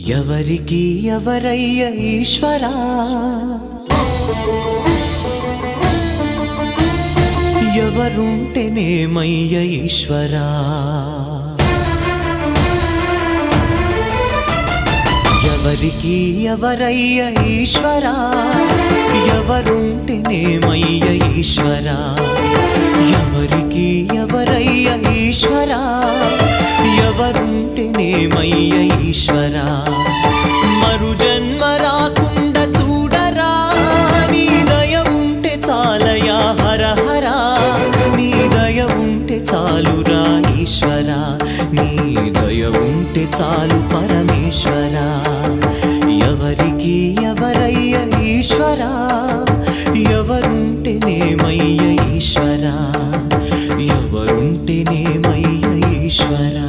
ఎవరికి ఎవరయ్య ఈశ్వరా, ఎవరుంటేనేమయ్య ఈశ్వరా, ఎవరికి ఎవరయ్య ఈశ్వరా, ఎవరుంటేనేమయ్య ఈశ్వరా, ఎవరికి ఎవరయ్య ఈశ్వరా, ఎవరుంటేనేమయ్య ఈశ్వరా. మరు జన్మ రాకుండా చూడరా, నీ దయ ఉంటే చాలయా హర హరా, నీ దయ ఉంటే చాలురా ఈశ్వరా, నీ దయ ఉంటే చాలు పరమేశ్వరా. ఎవరికి ఎవరయ్య ఈశ్వరా, ఎవరుంటేనేమయ్య ఈశ్వరా, ఎవరుంటేనేమయ్య ఈశ్వరా.